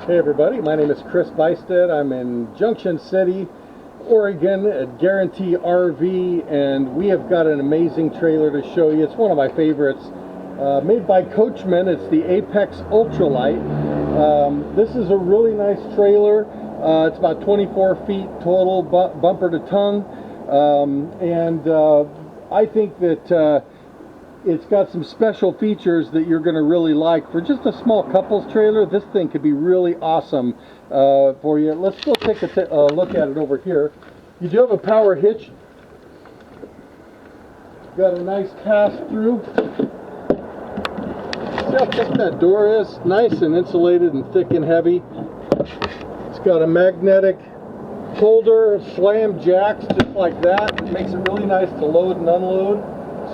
Hey everybody, my name is Chris Bystead. I'm in Junction City, Oregon at Guaranty RV, and we have got an amazing trailer to show you. It's one of my favorites, made by Coachmen. It's the Apex Ultra Lite. This is a really nice trailer. It's about 24 feet total, bumper to tongue, and I think that it's got some special features that you're going to really like. For just a small couples trailer, this thing could be really awesome for you. Let's go take a look at it over here. You do have a power hitch. Got a nice pass-through. See how thick that door is? Nice and insulated and thick and heavy. It's got a magnetic holder, slam jacks just like that. It makes it really nice to load and unload.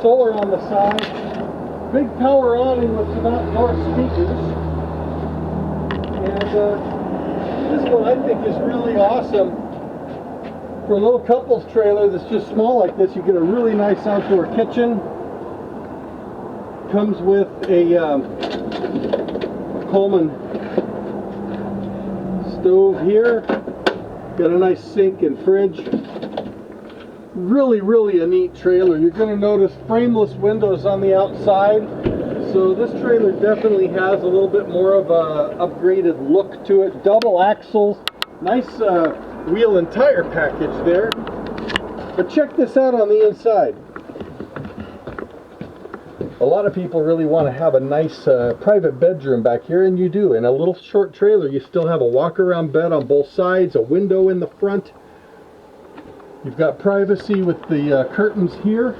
Solar on the side, big power awning with some outdoor speakers, and this one I think is really awesome. For a little couples trailer that's just small like this, you get a really nice outdoor kitchen. Comes with a Coleman stove here, got a nice sink and fridge. Really a neat trailer. You're going to notice frameless windows on the outside, so this trailer definitely has a little bit more of a upgraded look to it. Double axles, nice wheel and tire package there. But check this out on the inside. A lot of people really want to have a nice private bedroom back here, and you do. In a little short trailer, you still have a walk-around bed on both sides, a window in the front. You've got privacy with the curtains here,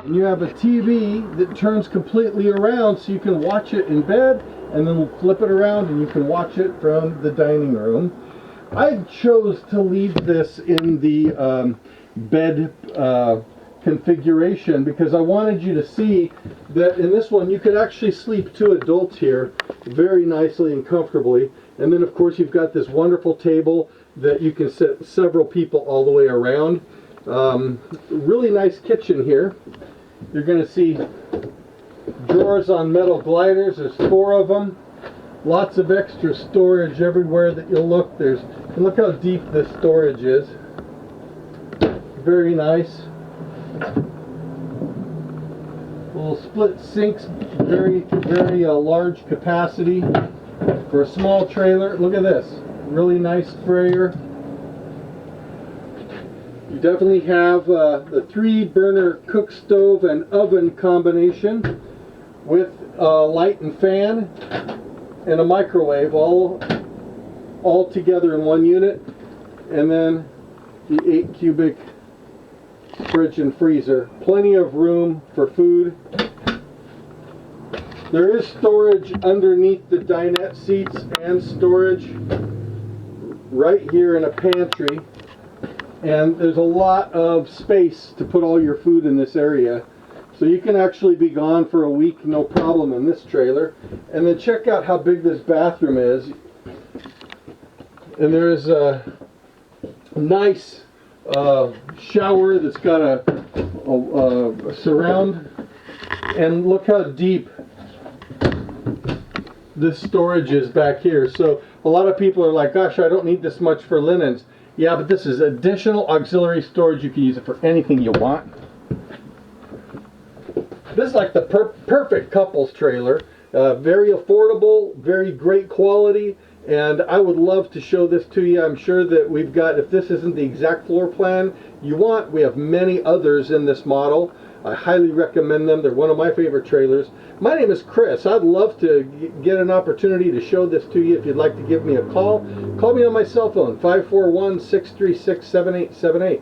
and you have a TV that turns completely around so you can watch it in bed, and then we'll flip it around and you can watch it from the dining room. I chose to leave this in the bed configuration because I wanted you to see that in this one you could actually sleep two adults here very nicely and comfortably. And then of course you've got this wonderful table that you can sit several people all the way around. Really nice kitchen here. You're going to see drawers on metal gliders. There's 4 of them. Lots of extra storage everywhere that you'll look. And look how deep this storage is. Very nice. Little split sinks, very large capacity for a small trailer. Look at this. Really nice sprayer. You definitely have the 3-burner cook stove and oven combination with a light and fan and a microwave all together in one unit, and then the 8 cubic fridge and freezer. Plenty of room for food. There is storage underneath the dinette seats and storage right here in a pantry, and there's a lot of space to put all your food in this area, so you can actually be gone for a week no problem in this trailer. And then check out how big this bathroom is, and there's a nice shower that's got a surround, and look how deep this storage is back here. So a lot of people are like, gosh, I don't need this much for linens. Yeah, but this is additional auxiliary storage. You can use it for anything you want. This is like the perfect couples trailer. Very affordable, very great quality, and I would love to show this to you. I'm sure that we've got, if this isn't the exact floor plan you want, we have many others in this model. I highly recommend them. They're one of my favorite trailers. My name is Chris. I'd love to get an opportunity to show this to you. If you'd like to give me a call, call me on my cell phone, 541-636-7878.